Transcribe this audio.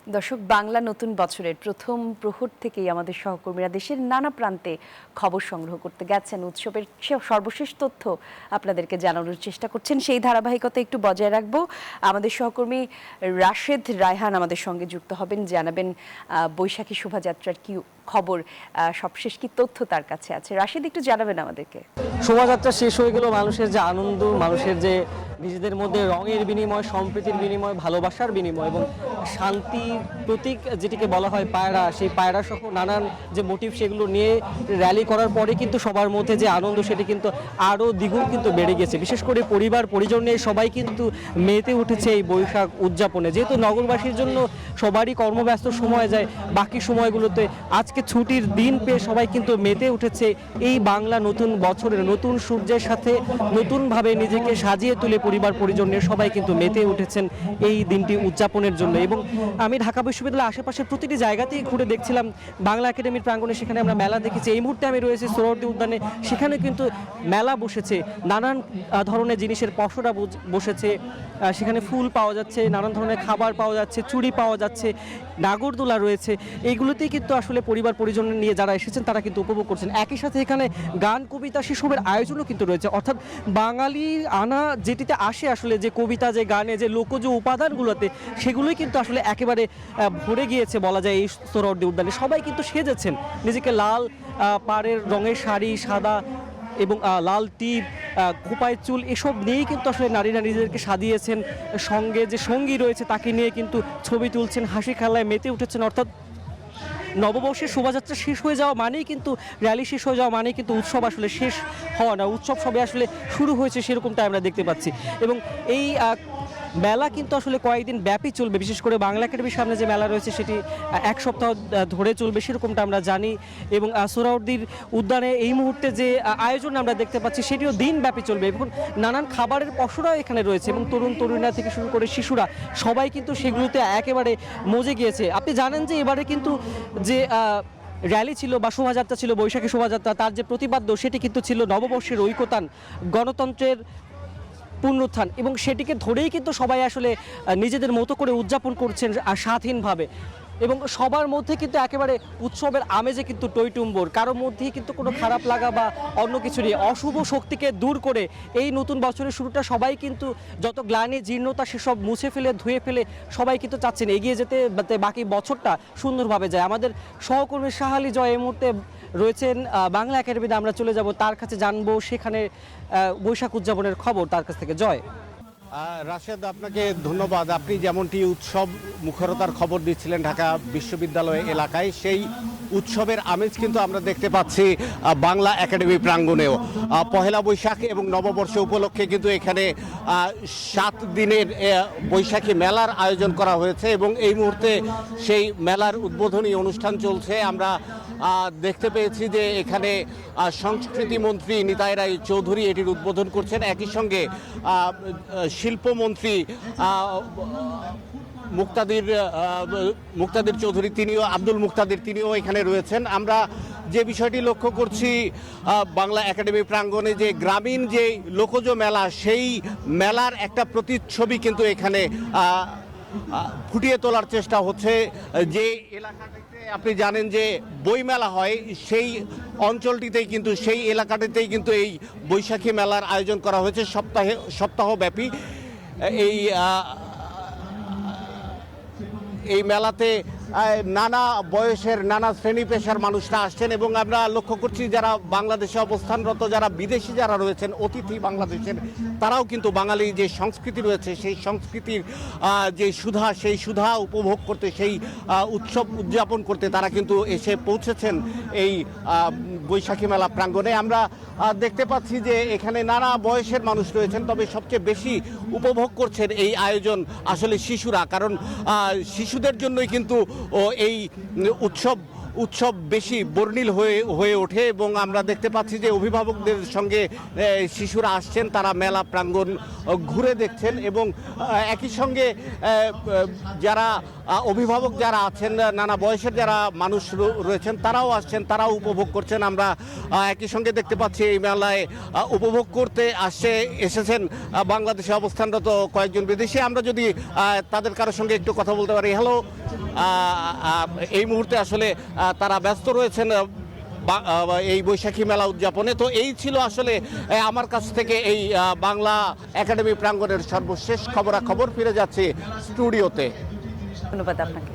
দর্শক, বাংলা নতুন বছরের প্রথম প্রহর থেকেই আমাদের সহকর্মীরা দেশের নানা প্রান্তে খবর সংগ্রহ করতে গেছেন। উৎসবের সর্বশেষ তথ্য আপনাদেরকে জানানোর চেষ্টা করছেন। সেই ধারাবাহিকতা একটু বজায় রাখবো। আমাদের সহকর্মী রাশেদ রায়হান আমাদের সঙ্গে যুক্ত হবেন, জানাবেন বৈশাখী শোভাযাত্রার কি খবর, সবশেষ কি তথ্য তার কাছে আছে। রাশেদ, একটু জানাবেন আমাদেরকে। শোভাযাত্রা শেষ হয়ে গেল, মানুষের যে আনন্দ, মানুষের যে নিজেদের মধ্যে রঙের বিনিময়, সম্প্রীতির বিনিময়, ভালোবাসার বিনিময় এবং শান্তি প্রতীক যেটিকে বলা হয় পায়রা, সেই পায়রা সহ নানান যে মোটিভ সেগুলো নিয়ে র্যালি করার পরে কিন্তু সবার মধ্যে যে আনন্দ সেটি কিন্তু আরও দ্বিগুণ কিন্তু বেড়ে গেছে। বিশেষ করে পরিবার পরিজন নিয়ে সবাই কিন্তু মেতে উঠেছে এই বৈশাখ উদযাপনে। যেহেতু নগরবাসীর জন্য সবারই কর্মব্যস্ত সময় যায়, বাকি সময়গুলোতে আজকে ছুটির দিন পেয়ে সবাই কিন্তু মেতে উঠেছে এই বাংলা নতুন বছরের নতুন সূর্যের সাথে নতুনভাবে নিজেকে সাজিয়ে তুলে পরিবার পরিজনের সবাই কিন্তু মেতে উঠেছেন এই দিনটি উদযাপনের জন্য। এবং আমি ঢাকা বিশ্ববিদ্যালয়ের আশেপাশের প্রতিটি জায়গাতেই ঘুরে দেখছিলাম বাংলা একাডেমির প্রাঙ্গণে, সেখানে আমরা মেলা দেখেছি। এই মুহূর্তে আমি রয়েছি সোহরাওয়ার্দী উদ্যানে, সেখানে কিন্তু মেলা বসেছে, নানান ধরনের জিনিসের পসরা বসেছে, সেখানে ফুল পাওয়া যাচ্ছে, নানান ধরনের খাবার পাওয়া যাচ্ছে, চুড়ি পাওয়া যাচ্ছে, নাগরদোলা রয়েছে। এইগুলোতেই কিন্তু আসলে পরিবার পরিজন নিয়ে যারা এসেছেন তারা কিন্তু উপভোগ করছেন। একই সাথে এখানে গান কবিতা সেসবের আয়োজনও কিন্তু রয়েছে, অর্থাৎ বাঙালি আনা যেটিতে আসে আসলে যে কবিতা, যে গানে, যে লোকজ উপাদানগুলোতে, সেগুলোই কিন্তু আসলে একেবারে ভরে গিয়েছে বলা যায় এই সোহরাওয়ার্দী উদ্যানে। সবাই কিন্তু সেজেছেন নিজেকে, লাল পাড়ের রঙের শাড়ি, সাদা এবং লাল টিপ, খোপায় চুল, এসব নিয়েই কিন্তু আসলে নারীরা নিজেদেরকে সাজিয়েছেন। সঙ্গে যে সঙ্গী রয়েছে তাকে নিয়ে কিন্তু ছবি তুলছেন, হাসি খেলায় মেতে উঠেছেন। অর্থাৎ নববর্ষের শোভাযাত্রা শেষ হয়ে যাওয়া মানেই কিন্তু, র্যালি শেষ হয়ে যাওয়া মানেই কিন্তু উৎসব আসলে শেষ হওয়া না, উৎসব সবে আসলে শুরু হয়েছে সেরকমটা আমরা দেখতে পাচ্ছি। এবং এই মেলা কিন্তু আসলে কয়েকদিন ব্যাপী চলবে। বিশেষ করে বাংলা একাডেমির সামনে যে মেলা রয়েছে সেটি এক সপ্তাহ ধরে চলবে সেরকমটা আমরা জানি। এবং সোহরাওয়ার্দীর উদ্যানে এই মুহূর্তে যে আয়োজন আমরা দেখতে পাচ্ছি সেটিও দিন ব্যাপী চলবে। এবং নানান খাবারের পসরাও এখানে রয়েছে এবং তরুণ তরুণীরা থেকে শুরু করে শিশুরা সবাই কিন্তু সেগুলোতে একেবারে মজে গিয়েছে। আপনি জানেন যে এবারে কিন্তু যে র্যালি ছিল বা শোভাযাত্রা ছিল, বৈশাখী শোভাযাত্রা, তার যে প্রতিপাদ্য সেটি কিন্তু ছিল নববর্ষের ঐকতান, গণতন্ত্রের পুনরুত্থান। এবং সেটিকে ধরেই কিন্তু সবাই আসলে নিজেদের মতো করে উদযাপন করছেন স্বাধীনভাবে। এবং সবার মধ্যে কিন্তু একেবারে উৎসবের আমেজে কিন্তু টইটুম্বর, কারোর মধ্যেই কিন্তু কোনো খারাপ লাগা বা অন্য কিছু নেই। অশুভ শক্তিকে দূর করে এই নতুন বছরের শুরুটা সবাই কিন্তু যত গ্লানি জীর্ণতা সেসব মুছে ফেলে, ধুয়ে ফেলে সবাই কিন্তু চাচ্ছেন এগিয়ে যেতে, বাকি বছরটা সুন্দরভাবে যায়। আমাদের সহকর্মী শাহালি জয় এই মুহূর্তে রয়েছেন বাংলা একাডেমিতে, আমরা চলে যাব তার কাছে, জানবো সেখানে বৈশাখ উদযাপনের খবর তার কাছ থেকে। জয়। রাশেদ, আপনাকে ধন্যবাদ। আপনি যেমনটি উৎসব মুখরতার খবর দিচ্ছিলেন ঢাকা বিশ্ববিদ্যালয় এলাকায়, সেই উৎসবের আমেজ কিন্তু আমরা দেখতে পাচ্ছি বাংলা একাডেমি প্রাঙ্গণেও। পহেলা বৈশাখ এবং নববর্ষ উপলক্ষে কিন্তু এখানে 7 দিনের বৈশাখী মেলার আয়োজন করা হয়েছে এবং এই মুহূর্তে সেই মেলার উদ্বোধনী অনুষ্ঠান চলছে। আমরা দেখতে পেয়েছি যে এখানে সংস্কৃতি মন্ত্রী নিতাই রায় চৌধুরী এটির উদ্বোধন করছেন। একই সঙ্গে শিল্পমন্ত্রী মুক্তাদির চৌধুরী, আব্দুল মুক্তাদির, তিনিও এখানে রয়েছেন। আমরা যে বিষয়টি লক্ষ্য করছি বাংলা একাডেমি প্রাঙ্গণে, যে গ্রামীণ যে লোকজ মেলা, সেই মেলার একটা প্রতিচ্ছবি কিন্তু এখানে ফুটিয়ে তোলার চেষ্টা হচ্ছে। যে এলাকাটিতে আপনি জানেন যে বইমেলা হয়, সেই অঞ্চলটিতেই কিন্তু, সেই এলাকাটিতেই কিন্তু এই বৈশাখী মেলার আয়োজন করা হয়েছে সপ্তাহব্যাপী। এই মেলাতে নানা বয়সের, নানা শ্রেণী পেশার মানুষরা আসছেন এবং আমরা লক্ষ্য করছি যারা বাংলাদেশে অবস্থানরত, যারা বিদেশি যারা রয়েছেন, অতিথি বাংলাদেশের, তারাও কিন্তু বাঙালি যে সংস্কৃতি রয়েছে সেই সংস্কৃতির যে সুধা, সেই সুধা উপভোগ করতে, সেই উৎসব উদযাপন করতে তারা কিন্তু এসে পৌঁছেছেন এই বৈশাখী মেলা প্রাঙ্গণে। আমরা দেখতে পাচ্ছি যে এখানে নানা বয়সের মানুষ রয়েছেন, তবে সবচেয়ে বেশি উপভোগ করছেন এই আয়োজন আসলে শিশুরা, কারণ শিশুদের জন্যই কিন্তু এই উৎসব বেশি বর্ণিল হয়ে ওঠে। এবং আমরা দেখতে পাচ্ছি যে অভিভাবকদের সঙ্গে শিশুরা আসছেন, তারা মেলা প্রাঙ্গণ ঘুরে দেখছেন এবং একই সঙ্গে যারা অভিভাবক যারা আছেন, নানা বয়সের যারা মানুষ রয়েছেন, তারাও আসছেন, তারাও উপভোগ করছেন। আমরা একই সঙ্গে দেখতে পাচ্ছি এই মেলায় উপভোগ করতে এসেছেন বাংলাদেশে অবস্থানরত কয়েকজন বিদেশি। আমরা যদি তাদের কারোর সঙ্গে একটু কথা বলতে পারি। হ্যালো, এই মুহূর্তে আসলে তারা ব্যস্ত রয়েছেন এই বৈশাখী মেলা উদযাপনে। তো এই ছিল আসলে আমার কাছ থেকে এই বাংলা একাডেমি প্রাঙ্গণের সর্বশেষ খবরাখবর। ফিরে যাচ্ছে স্টুডিওতে। ধন্যবাদ আপনাকে।